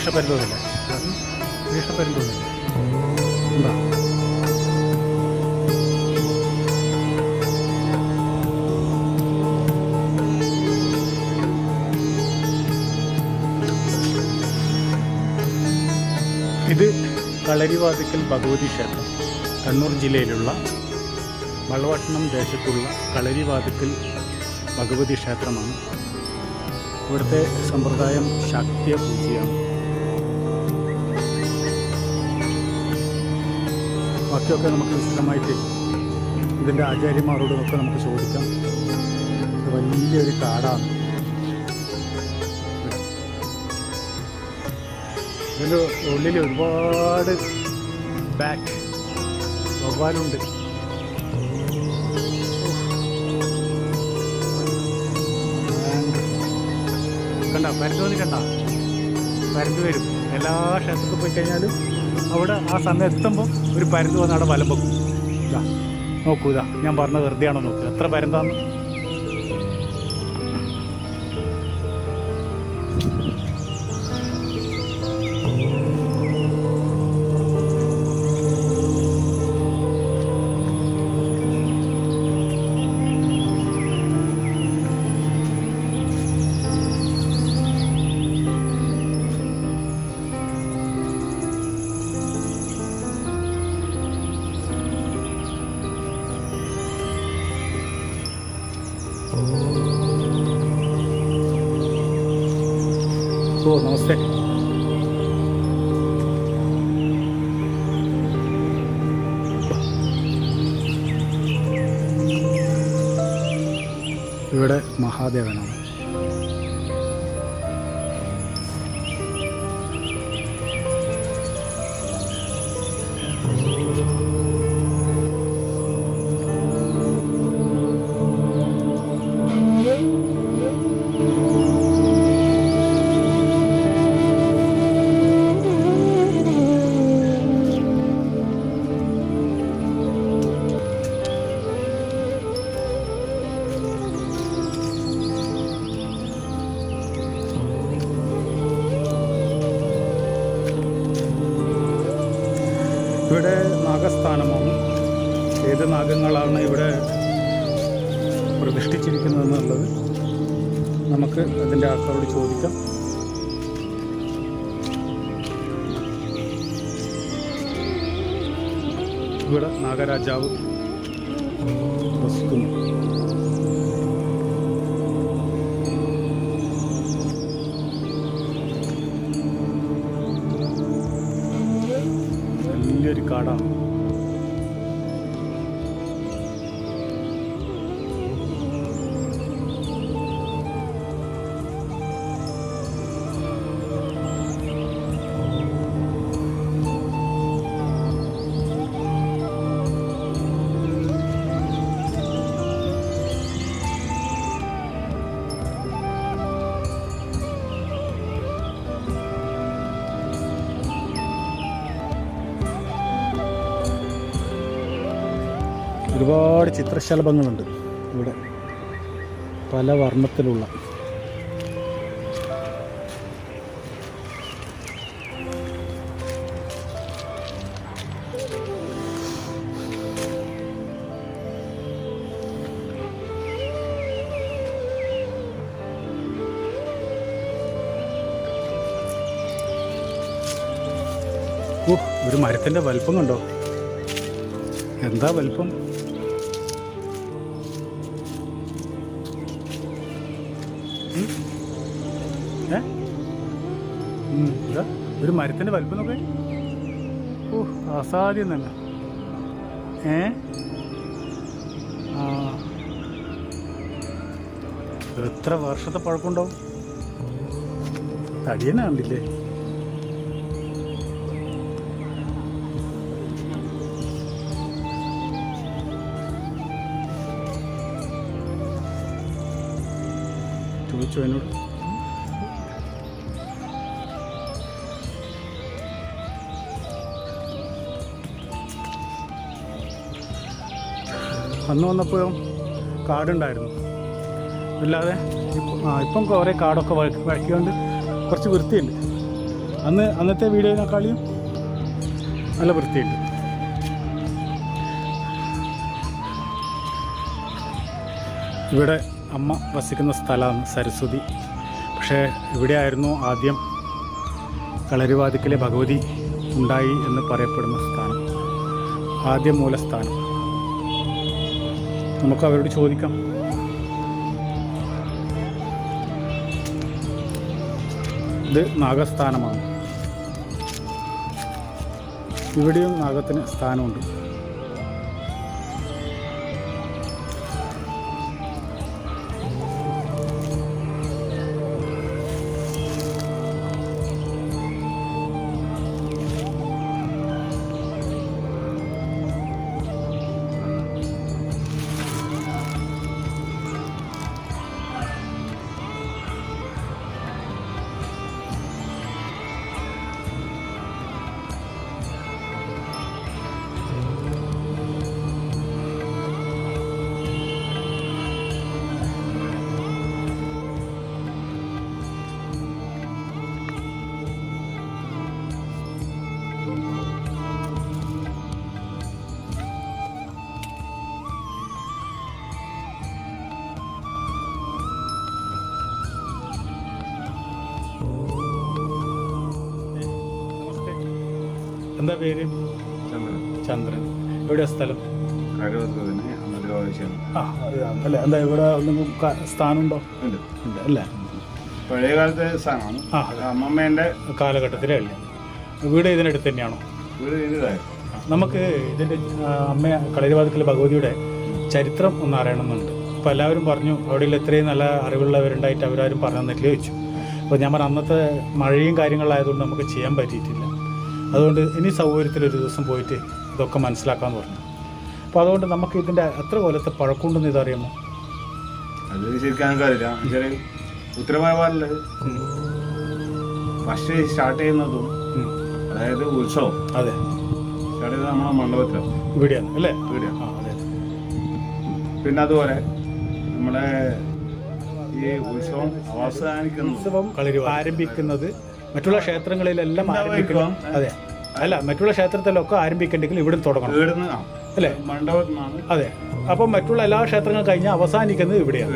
പരീക്ഷ പരുന്തോന്നില്ല എന്താ ഇത് കളരിവാതിക്കൽ ഭഗവതി ക്ഷേത്രം, കണ്ണൂർ ജില്ലയിലുള്ള വളവട്ടണം ദേശത്തുള്ള കളരിവാതിക്കൽ ഭഗവതി ക്ഷേത്രമാണ്. ഇവിടുത്തെ സമ്പ്രദായം ശാക്ത്യ പൂജയാണ്. ബാക്കിയൊക്കെ നമുക്ക് വിശദമായിട്ട് ഇതിൻ്റെ ആചാര്യന്മാരോടൊക്കെ നമുക്ക് ചോദിക്കാം. ഇത് വലിയൊരു കാടാണ്. ഇതിൻ്റെ ഉള്ളിൽ ഒരുപാട് വവ്വാലുണ്ട്. കണ്ട പരന്തോന്നി കണ്ട പരന്ത് വരും. എല്ലാ ക്ഷേത്രത്തിൽ പോയി കഴിഞ്ഞാലും അവിടെ ആ സമയം എത്തുമ്പോൾ ഒരു പരന്ത് വന്ന് അവിടെ വലം വെക്കും. ഇതാ നോക്കൂ, ഇതാ ഞാൻ പറഞ്ഞത് വെറുതെയാണോ നോക്കുക, എത്ര പരന്താന്ന്. ഓ നമസ്തേ. ഇവിടെ മഹാദേവനാണ്. ഇവിടെ നാഗസ്ഥാനമാണ്. ഏത് നാഗങ്ങളാണ് ഇവിടെ പ്രതിഷ്ഠിച്ചിരിക്കുന്നതെന്നുള്ളത് നമുക്ക് അതിൻ്റെ ആൾക്കാരോട് ചോദിക്കാം. ഇവിടെ നാഗരാജാവ് വസിക്കുന്നു. വലിയൊരു കാടാണ്. ഒരുപാട് ചിത്രശലഭങ്ങളുണ്ട് ഇവിടെ, പല വർണ്ണത്തിലുള്ള. ഒരു മരത്തിൻ്റെ വലിപ്പം കണ്ടോ, എന്താ വലിപ്പം. ഒരു മരത്തിൻ്റെ വലിപ്പം നോക്കേ. അസാധ്യം തന്നെ. എത്ര വർഷത്തെ പഴക്കമുണ്ടാവും. തടിയനെ കണ്ടില്ലേ. ചോദിച്ചു എന്നോട്. അന്ന് വന്നപ്പോഴും കാടുണ്ടായിരുന്നു. അല്ലാതെ ഇപ്പം കുറേ കാടൊക്കെ വഴക്കിക്കൊണ്ട് കുറച്ച് വൃത്തിയുണ്ട്. അന്നത്തെ വീഡിയോയിനെക്കാളിയും നല്ല വൃത്തിയുണ്ട്. ഇവിടെ അമ്മ വസിക്കുന്ന സ്ഥലമാണ് സരസ്വതി. പക്ഷേ ഇവിടെയായിരുന്നു ആദ്യം കളരിവാതിക്കലെ ഭഗവതി ഉണ്ടായി എന്ന് പറയപ്പെടുന്ന സ്ഥാനം, ആദ്യ മൂലസ്ഥാനം. നമുക്ക് അവരോട് ചോദിക്കാം. ഇത് നാഗസ്ഥാനമാണ്. ഇവിടെയും നാഗത്തിന് സ്ഥാനമുണ്ട്. എന്താ പേര്? ചന്ദ്രൻ. എവിടെയാ സ്ഥലം? അല്ലേ? എന്താ ഇവിടെ ഒന്നും സ്ഥാനമുണ്ടോ? അല്ലേ, പഴയ കാലത്തെ സ്ഥാനമാണ്. അമ്മമ്മേൻ്റെ കാലഘട്ടത്തിലേ അല്ലേ? വീട് ഇതിനടുത്ത് തന്നെയാണോ? വീട് ഇതിലായി. നമുക്ക് ഇതിൻ്റെ അമ്മ കളരിവാതിക്കൽ ഭഗവതിയുടെ ചരിത്രം ഒന്ന് അറിയണമെന്നുണ്ട്. അപ്പോൾ എല്ലാവരും പറഞ്ഞു അവിടെയുള്ള ഇത്രയും നല്ല അറിവുള്ളവരുണ്ടായിട്ട് അവരാരും പറഞ്ഞു തന്നിട്ടില്ല ചോദിച്ചു. അപ്പോൾ ഞാൻ പറഞ്ഞ അന്നത്തെ മഴയും കാര്യങ്ങളായതുകൊണ്ട് നമുക്ക് ചെയ്യാൻ പറ്റിയിട്ടില്ല. അതുകൊണ്ട് ഇനി സൗകര്യത്തിലൊരു ദിവസം പോയിട്ട് ഇതൊക്കെ മനസ്സിലാക്കാമെന്ന് പറഞ്ഞു. അപ്പോൾ അതുകൊണ്ട് നമുക്ക് ഇതിൻ്റെ എത്ര കൊല്ലത്തെ പഴക്കമുണ്ടെന്ന് ഇതറിയാമോ? അത് ശരിക്കും അറിയില്ല. വെച്ചാൽ ഉത്തരമലബാറിൽ ഫസ്റ്റ് സ്റ്റാർട്ട് ചെയ്യുന്നതും അതായത് ഉത്സവം അതെ സ്റ്റാർട്ട് ചെയ്യുന്നത് നമ്മളെ മണ്ഡപത്തിലാണ്. ഇവിടെയാണ് അല്ലേ? ഇവിടെയാണ്. അതെ. പിന്നെ അതുപോലെ നമ്മളെ ഈ ഉത്സവം അവസാനിക്കുന്ന കളരി ആരംഭിക്കുന്നത് മറ്റുള്ള ക്ഷേത്രങ്ങളിലെല്ലാം ആരംഭിക്കണം. അതെ, അല്ല മറ്റുള്ള ക്ഷേത്രത്തിലൊക്കെ ആരംഭിക്കണ്ടെങ്കിൽ ഇവിടെ തുടങ്ങണം അല്ലേ? മണ്ഡപത്തിനാണ്. അതെ. അപ്പം മറ്റുള്ള എല്ലാ ക്ഷേത്രങ്ങളും കഴിഞ്ഞാൽ അവസാനിക്കുന്നത് ഇവിടെയാണ്.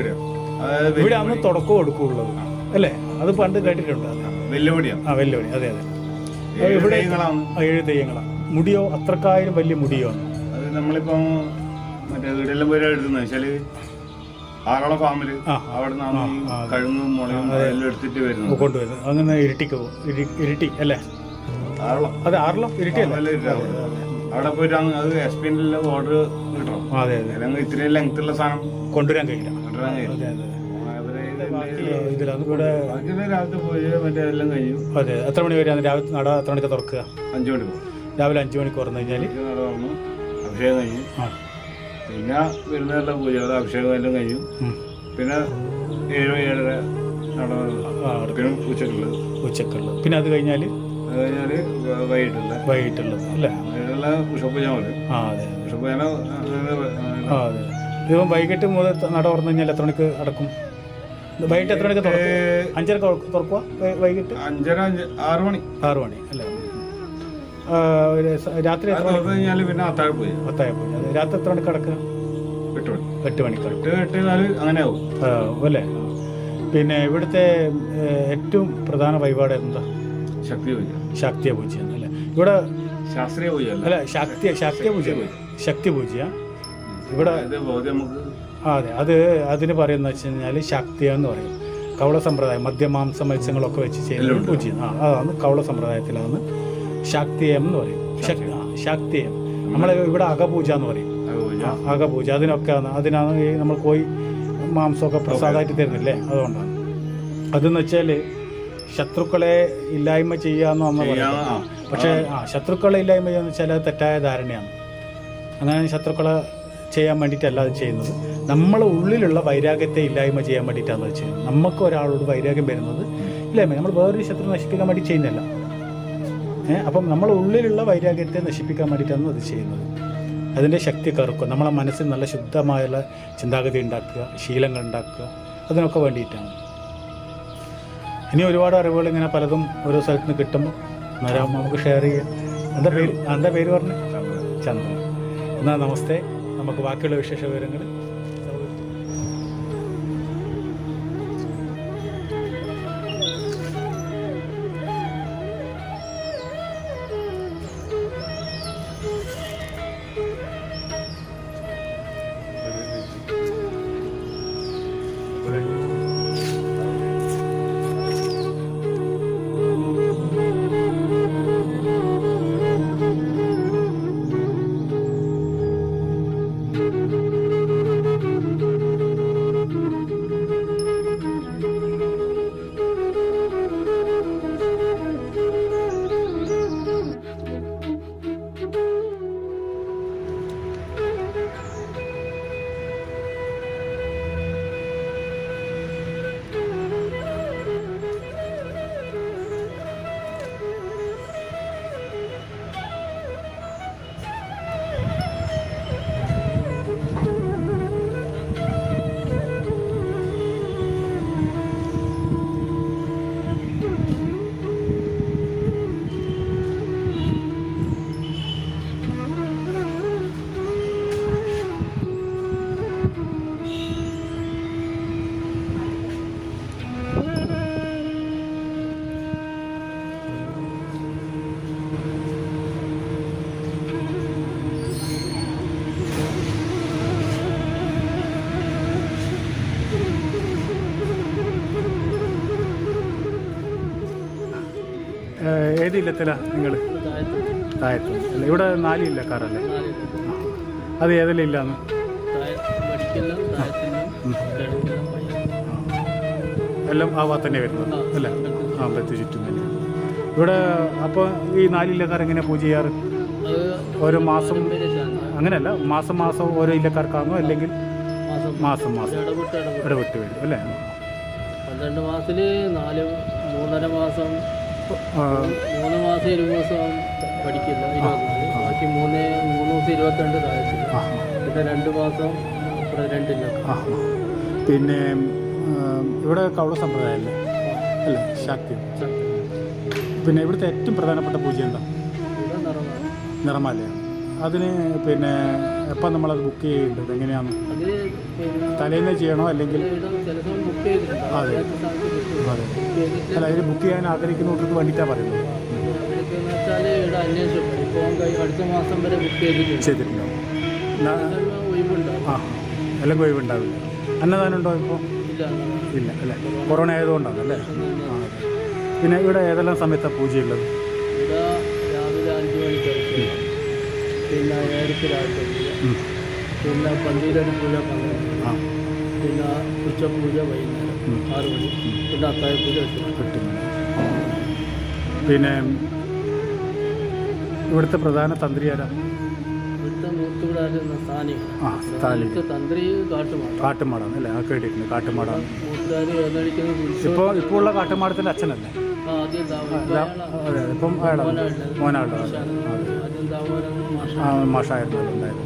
ഇവിടെ അന്ന് തുടക്കവും എടുക്കുള്ളത് അല്ലേ? അത് പണ്ട് കേട്ടിട്ടുണ്ട്. വെല്ലുവിളിയാണ്. വെല്ലുവിളി. അതെ അതെ. ഇവിടെ 7 തെയ്യങ്ങളാണ്. മുടിയോ അത്രക്കാരും വലിയ മുടിയോ? അത് നമ്മളിപ്പം മറ്റേ വീടെല്ലാം പോയി എടുക്കുന്നത് വെച്ചാല് ആറള ഫാമില് അവിടെ നിന്നാണ് കഴുങ്ങും മുളയും എല്ലാം എടുത്തിട്ട് വരുന്നത്, കൊണ്ടുവരുന്നത്. അങ്ങനെ ഇരിട്ടി അല്ലേ? അതെ, ആറളം ഇരിട്ടി അല്ലേ? അവിടെ പോയിട്ട് അത് എക്സ്പെൻഡിലെ ഓർഡർ കിട്ടണം. അതെ അതെ. അല്ലെങ്കിൽ ഇത്രയും ലെങ്ത്തുള്ള സാധനം കൊണ്ടുവരാൻ കഴിയില്ല. രാവിലത്തെ പോയി മറ്റേ എല്ലാം കഴിയും. അതെ. എത്ര മണി വരെ രാവിലെ നട എത്ര മണിക്ക് തുറക്കുക? 5 മണിക്ക്. രാവിലെ 5 മണിക്ക് തുറന്നു കഴിഞ്ഞാൽ നട തുറന്നു, അഭിഷേകം കഴിയും. പിന്നെ വരുന്നവരുടെ പൂജകൾ അഭിഷേകം എല്ലാം കഴിയും. പിന്നെ 7-7:30 നട, പിന്നെ ഉച്ചക്കുള്ളത്. പിന്നെ അത് കഴിഞ്ഞാൽ വൈകിട്ടുള്ളത് അല്ലേ? ഉഷപൂജ മതി. അതെ. ഉഷപൂജ. അതെ. ഇപ്പം വൈകിട്ട് മുതൽ നട തുറന്നു കഴിഞ്ഞാൽ എത്ര മണിക്ക് അടക്കും? വൈകിട്ട് എത്ര മണിക്ക് തുറക്കും? 5:30 തുറക്കുക. വൈകിട്ട് 5:30-6 മണി. 6 മണി അല്ലേ? രാത്രി കഴിഞ്ഞാൽ പിന്നെ അത്താഴപ്പൂജ. അത്താഴപ്പൂജ. അതെ. രാത്രി എത്ര മണിക്ക് അടക്കുക? 8 മണി. 8 മണിക്ക് അടക്കും. 8-4 അങ്ങനെ ആവും അല്ലേ? പിന്നെ ഇവിടുത്തെ ഏറ്റവും പ്രധാന വഴിപാട് എന്താ? ശക്തി പൂജ. ശക്തിയ പൂജയാണ് അല്ലേ? ഇവിടെ ശാസ്ത്രീയ പൂജ അല്ല, ശക്തിയ പൂജ. ശക്തി പൂജ ഇവിടെ. അതെ. അതിന് പറയുന്ന വെച്ച് കഴിഞ്ഞാൽ ശക്തിയ എന്ന് പറയും. കവള സമ്പ്രദായം, മദ്യമാംസ മത്സ്യങ്ങളൊക്കെ വെച്ച് ചെയ്യുന്ന പൂജയാണ്. അതാണ് കവള സമ്പ്രദായത്തിലാണ് ശാക്തേയം എന്ന് പറയും. ശാക്തേയം. നമ്മളെ ഇവിടെ അകപൂജ എന്ന് പറയും. അകപൂജ. അതിനാണ് നമ്മൾ പോയി മാംസമൊക്കെ പ്രസാദമായിട്ട് തരുന്നില്ലേ? അതുകൊണ്ടാണ്. അതെന്ന് വെച്ചാൽ ശത്രുക്കളെ ഇല്ലായ്മ ചെയ്യാന്ന് നമ്മൾ പറയുന്നത്. പക്ഷേ ശത്രുക്കളെ ഇല്ലായ്മ ചെയ്യാന്ന് വെച്ചാൽ അത് തെറ്റായ ധാരണയാണ്. അങ്ങനെ ശത്രുക്കളെ ചെയ്യാൻ വേണ്ടിയിട്ടല്ല അത് ചെയ്യുന്നത്. നമ്മളെ ഉള്ളിലുള്ള വൈരാഗ്യത്തെ ഇല്ലായ്മ ചെയ്യാൻ വേണ്ടിയിട്ടാണ് അത് ചെയ്യുന്നത്. നമുക്ക് ഒരാളോട് വൈരാഗ്യം വരുന്നത് ഇല്ലായ്മ, നമ്മൾ വേറൊരു ശത്രു നശിപ്പിക്കാൻ വേണ്ടി ചെയ്യുന്നില്ല. അപ്പം നമ്മളെ ഉള്ളിലുള്ള വൈരാഗ്യത്തെ നശിപ്പിക്കാൻ വേണ്ടിയിട്ടാണ് അത് ചെയ്യുന്നത്. അതിൻ്റെ ശക്തി കറുക്കും. നമ്മളെ മനസ്സിൽ നല്ല ശുദ്ധമായുള്ള ചിന്താഗതി ഉണ്ടാക്കുക, ശീലങ്ങൾ ഉണ്ടാക്കുക, അതിനൊക്കെ വേണ്ടിയിട്ടാണ്. ഇനി ഒരുപാട് അറിവുകൾ ഇങ്ങനെ പലതും ഓരോ സ്ഥലത്ത് നിന്ന് കിട്ടുമ്പോൾ അന്നേരം നമുക്ക് ഷെയർ ചെയ്യാം. എന്താ പേര് പറഞ്ഞു? ചന്ദ്രൻ. എന്നാൽ നമസ്തേ. നമുക്ക് ബാക്കിയുള്ള വിശേഷ വിവരങ്ങൾ ഏത് ഇല്ലത്തിലാണ് നിങ്ങൾ? താഴത്ത് അല്ല, ഇവിടെ 4 ഇല്ലക്കാരല്ലേ? അത് ഏതെല്ലാം ഇല്ലാന്ന്? എല്ലാം ആ ഭാഗത്ത് തന്നെ വരുന്നത് അല്ലേ? ആ അമ്പലത്തിൽ ചുറ്റും തന്നെ. ഇവിടെ അപ്പോൾ ഈ 4 ഇല്ലക്കാർ എങ്ങനെയാണ് പൂജ ചെയ്യാറ്? ഓരോ മാസം അങ്ങനെയല്ല, മാസം ഓരോ ഇല്ലക്കാർക്കാണോ അല്ലെങ്കിൽ മാസം ഇടവിട്ട് വരും അല്ലേ? 12 മാസത്തിൽ 3.5 മാസം 3 മാസം 20 ദിവസം പഠിക്കില്ല, 24. ബാക്കി 3 ദിവസം 22 താഴത്തിൽ. പിന്നെ 2 മാസം പ്രസിഡന്റില്ല. പിന്നെ ഇവിടെ കൗള സമ്പ്രദായമല്ലേ അല്ലേ? ശാക്തി. പിന്നെ ഇവിടുത്തെ ഏറ്റവും പ്രധാനപ്പെട്ട പൂജ എന്താ? നിറമാലയാണ്. അതിന് പിന്നെ എപ്പം നമ്മളത് ബുക്ക് ചെയ്യേണ്ടത് എങ്ങനെയാണ്? തലേന്ന് ചെയ്യണോ അല്ലെങ്കിൽ? അതെ അതെ. അല്ല, അതിന് ബുക്ക് ചെയ്യാൻ ആഗ്രഹിക്കുന്നവർക്ക് വേണ്ടിയിട്ടാണ് പറയുന്നത്. അടുത്ത മാസം വരെ ബുക്ക് ചെയ്തിട്ടുണ്ടോ? ആ, എല്ലാം ഒഴിവുണ്ടാവില്ല. അന്നദാനം ഉണ്ടോ ഇപ്പോൾ? ഇല്ല അല്ലേ? കൊറോണ ആയതുകൊണ്ടാണ് അല്ലേ? ആ. പിന്നെ ഇവിടെ ഏതെല്ലാം സമയത്താണ് പൂജയുള്ളത്? രാവിലെ 5 മണിക്ക്, പിന്നെ 7 രാവിലെ, പിന്നെ 12 പൂജ 12, പിന്നെ ഉച്ചപൂജ വൈകുന്നേരം 6 മണി, പിന്നെ അത്താഴ പൂജ 8 മണി. പിന്നെ ഇവിടുത്തെ പ്രധാന തന്ത്രി ആരാ? ഇവിടുത്തെ മൂത്തുകൂടാരുന്ന തന്ത്രി കാട്ടുമാടാണ് അല്ലേ? ആ കേട്ടിട്ടുണ്ട്, കാട്ടുമാടാണ്. മൂത്തുകാർ എഴുന്നള്ളിക്കുന്നത് ഇപ്പോൾ ഉള്ള കാട്ടുമാടത്തിൻ്റെ അച്ഛനല്ലേ? അതെ, ഇപ്പം മോനാളുടെ മാഷായിരുന്നു ഉണ്ടായത്.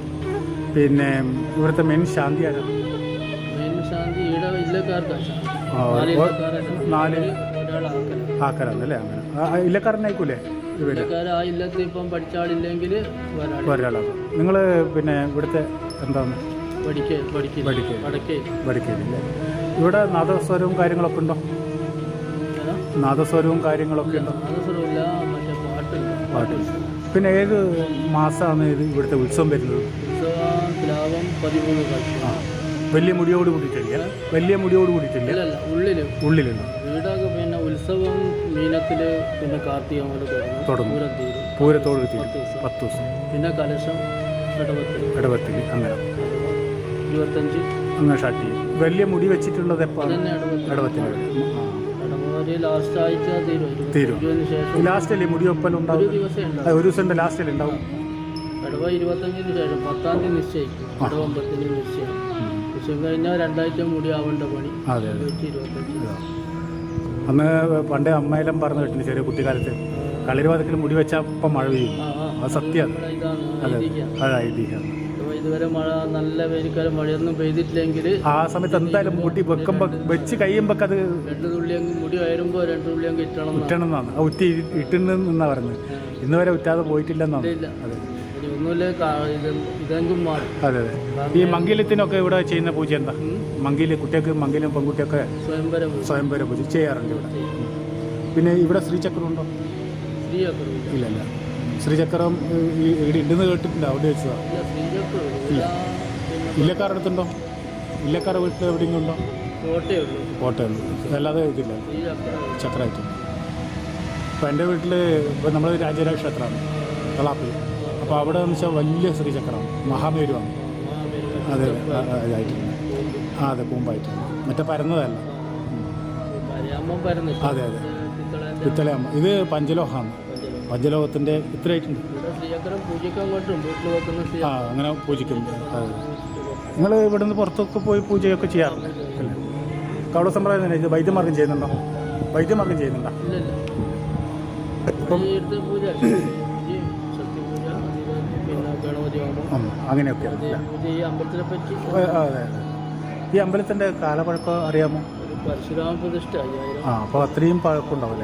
പിന്നെ ഇവിടുത്തെ മെയിൻ ശാന്തി ആരാ? ആക്കരാണ് അല്ലേ? അങ്ങനെ ഇല്ലക്കാരനായിക്കൂലേ ഇവര്? ഇപ്പം പഠിച്ച ആളില്ലെങ്കിൽ ഒരാളാണ്. നിങ്ങൾ പിന്നെ ഇവിടുത്തെ എന്താണ് പഠിക്കില്ലേ? ഇവിടെ നാദസ്വരവും കാര്യങ്ങളൊക്കെ ഉണ്ടോ? നാദസ്വരവും കാര്യങ്ങളൊക്കെ ഉണ്ടോ? പാട്ട്. പിന്നെ ഏത് മാസമാണ് ഇത് ഇവിടുത്തെ ഉത്സവം വരുന്നത്? വലിയ മുടിയോട് കൂടിയിട്ടില്ല? വലിയ മുടിയോട് കൂടിയിട്ടില്ല, ഉള്ളിലുണ്ട്. വീടൊക്കെ പിന്നെ ഉത്സവം മീനത്തില്, പിന്നെ കാർത്തിക തുടങ്ങും, പൂരത്തോട് 10 ദിവസം. പിന്നെ കലശം ഇടവത്തിൽ അങ്ങനെ 25 അങ്ങനെ സ്റ്റാർട്ട് ചെയ്യും. വലിയ മുടി വെച്ചിട്ടുള്ളത് എപ്പോൾ? ഇടവത്തിൽ ലാസ്റ്റ് ആഴ്ച തീരും. ലാസ്റ്റല്ലേ മുടി ഒപ്പലുണ്ടാവും? ഒരു ദിവസം ലാസ്റ്റിൽ ഉണ്ടാവും. ഇടവ 25-ന് ശേഷം 10-ാം തീയതി നിശ്ചയിക്കും. ഇടവ 9-ന് നിശ്ചയം. നിശ്ചയം കഴിഞ്ഞാൽ 2 ആഴ്ച മുടി ആവേണ്ട പണി. 25. അന്ന് പണ്ട് അമ്മയെല്ലാം പറഞ്ഞു കേട്ടിട്ടുണ്ട്, ചെറിയ കുട്ടിക്കാലത്ത് കളിർവാദത്തിൽ മുടി വെച്ചാൽ ഇപ്പം മഴ പെയ്യും. അത് സത്യമാണ്. അതെ, അത് ഐതിഹ്യമാണ്. ഇതുവരെ മഴ നല്ല വേനൽക്കാലം മഴയൊന്നും പെയ്തിട്ടില്ലെങ്കിൽ ആ സമയത്ത് എന്തായാലും മുടി വെക്കുമ്പോൾ വെച്ച് കഴിയുമ്പോൾ അത് 2 തുള്ളിയെങ്കിൽ മുടി വയറുമ്പോൾ 2 തുള്ളിയെങ്കിൽ ഇട്ടണം ഇട്ടണമെന്നാണ്. ഉറ്റി ഇട്ടുന്നെന്നാണ് പറഞ്ഞത്. ഇന്ന് വരെ ഉറ്റാതെ പോയിട്ടില്ലെന്നാണ്. ഇല്ല. അതെ ഇനി ഒന്നുമില്ല ഇതെങ്കിലും മാറും. അതെ അതെ. ഈ മംഗല്യത്തിനൊക്കെ ഇവിടെ ചെയ്യുന്ന പൂജ എന്താ? മംഗല്യ കുട്ടികൾക്ക് മംഗല്യം പെൺകുട്ടിയൊക്കെ സ്വയംവര പൂജ ചെയ്യാറുണ്ട് ഇവിടെ. പിന്നെ ഇവിടെ ശ്രീചക്രം ഉണ്ടോ? ഇല്ലല്ല. ശ്രീചക്രം ഇവിടെ ഉണ്ടെന്ന് കേട്ടിട്ടുണ്ട്, അവിടെ വെച്ചതാണ്. ഇല്ല. ഇല്ലക്കാരുടെ അടുത്തുണ്ടോ? ഇല്ലക്കാരുടെ വീട്ടിൽ എവിടെയെങ്കിലും ഉണ്ടോ? കോട്ടയുള്ളൂ, അല്ലാതെ ഇതില്ല ചക്രമായിട്ടുണ്ട്. അപ്പോൾ എൻ്റെ വീട്ടിൽ ഇപ്പോൾ നമ്മൾ രാജരാജ ക്ഷേത്രമാണ് കളാപ്പിൽ. അപ്പോൾ അവിടെ എന്ന് വെച്ചാൽ വലിയ ശ്രീചക്രമാണ്, മഹാമേരുവാണ്. അതെ ഇതായിട്ടുണ്ട്. അതെ കൂമ്പായിട്ടുണ്ട്, മറ്റേ പരന്നതല്ല. അതെ അതെ പിത്തളയമ്മ. ഇത് പഞ്ചലോഹമാണ്, പഞ്ചലോഹത്തിൻ്റെ ഇത്രയായിട്ടുണ്ട്. അങ്ങനെ പൂജിക്കുന്നു. അതെ. നിങ്ങൾ ഇവിടെ നിന്ന് പുറത്തൊക്കെ പോയി പൂജയൊക്കെ ചെയ്യാറുണ്ട് അല്ലേ? കവള സമ്പ്രദായം തന്നെ. ഇത് വൈദ്യമാർഗം ചെയ്യുന്നുണ്ടോ? വൈദ്യമാർഗം ചെയ്യുന്നുണ്ടോ? ഇപ്പം അങ്ങനെയൊക്കെ അതെ. ഈ അമ്പലത്തിൻ്റെ കാലപ്പഴക്കം അറിയാമോ? പരശുരാമ പ്രതിഷ്ഠ 5000. അപ്പോൾ അത്രയും പഴക്കമുണ്ടാവും.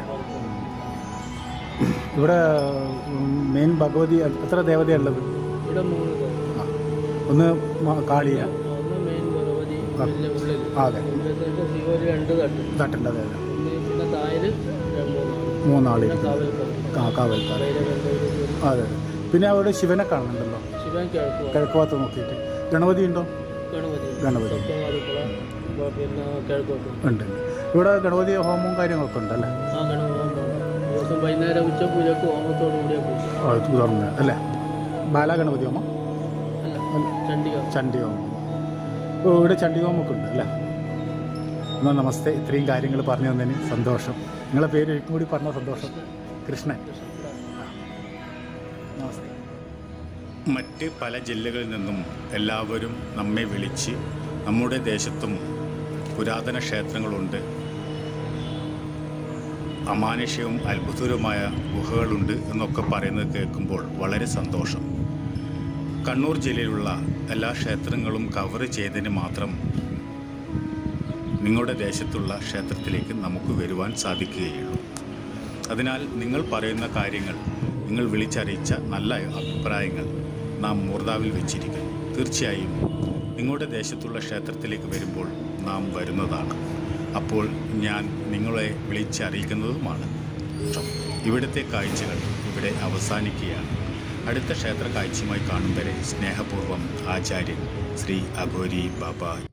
ഇവിടെ മെയിൻ ഭഗവതി എത്ര ദേവതയുള്ളത്? ഇവിടെ 3. ഒന്ന് കാളിയ, ഒന്ന് മെയിൻ ഭഗവതി. അതെ 2 തട്ടുണ്ട്. അതെ അതെ. പിന്നെ തായര് 3 കാവൽക്കാർ. അതെ. പിന്നെ അവിടെ ശിവനെ കാണുന്നുണ്ടല്ലോ, ശിവൻ കിഴക്ക് ഭാഗത്ത് നോക്കിയിട്ട്. ഗണപതി ഉണ്ടോ? ഗണപതി പിന്നെ കിഴക്കോട്ട് ഉണ്ട്. ഇവിടെ ഗണപതി ഹോമവും കാര്യങ്ങളൊക്കെ ഉണ്ടല്ലേ? ദിവസം വൈകുന്നേരം ഉച്ചപൂജക്ക് ഹോമത്തോടു കൂടിയ പൂജ തുറന്ന് അല്ലേ? ബാലഗണപതി ഹോമം ചണ്ഡി ഹോമം. ഇപ്പോൾ ഇവിടെ ചണ്ഡി ഹോമമൊക്കെ ഉണ്ട് അല്ലേ? എന്നാൽ നമസ്തേ. ഇത്രയും കാര്യങ്ങൾ പറഞ്ഞു തന്നതിന് സന്തോഷം. നിങ്ങളെ പേര് ഒരിക്കലും കൂടി പറഞ്ഞ സന്തോഷം. കൃഷ്ണൻ. നമസ്തേ. മറ്റ് പല ജില്ലകളിൽ നിന്നും എല്ലാവരും നമ്മെ വിളിച്ച് നമ്മുടെ ദേശത്തും പുരാതന ക്ഷേത്രങ്ങളുണ്ട്, അമാനുഷ്യവും അത്ഭുതകരമായ ഗുഹകളുണ്ട് എന്നൊക്കെ പറയുന്നത് കേൾക്കുമ്പോൾ വളരെ സന്തോഷം. കണ്ണൂർ ജില്ലയിലുള്ള എല്ലാ ക്ഷേത്രങ്ങളും കവർ ചെയ്തതിന് മാത്രം നിങ്ങളുടെ ദേശത്തുള്ള ക്ഷേത്രത്തിലേക്ക് നമുക്ക് വരുവാൻ സാധിക്കുകയുള്ളൂ. അതിനാൽ നിങ്ങൾ പറയുന്ന കാര്യങ്ങൾ, നിങ്ങൾ വിളിച്ചറിയിച്ച നല്ല അഭിപ്രായങ്ങൾ നാം മൂർധാവിൽ വെച്ചിരിക്കുന്നു. തീർച്ചയായും നിങ്ങളുടെ ദേശത്തുള്ള ക്ഷേത്രത്തിലേക്ക് വരുമ്പോൾ നാം വരുന്നതാണ്. അപ്പോൾ ഞാൻ നിങ്ങളെ വിളിച്ചറിയിക്കുന്നതുമാണ്. ഇവിടുത്തെ കാഴ്ചകൾ ഇവിടെ അവസാനിക്കുകയാണ്. അടുത്ത ക്ഷേത്ര കാഴ്ചയുമായി കാണും വരെ സ്നേഹപൂർവ്വം ആചാര്യൻ ശ്രീ അഘോരി ബാബ.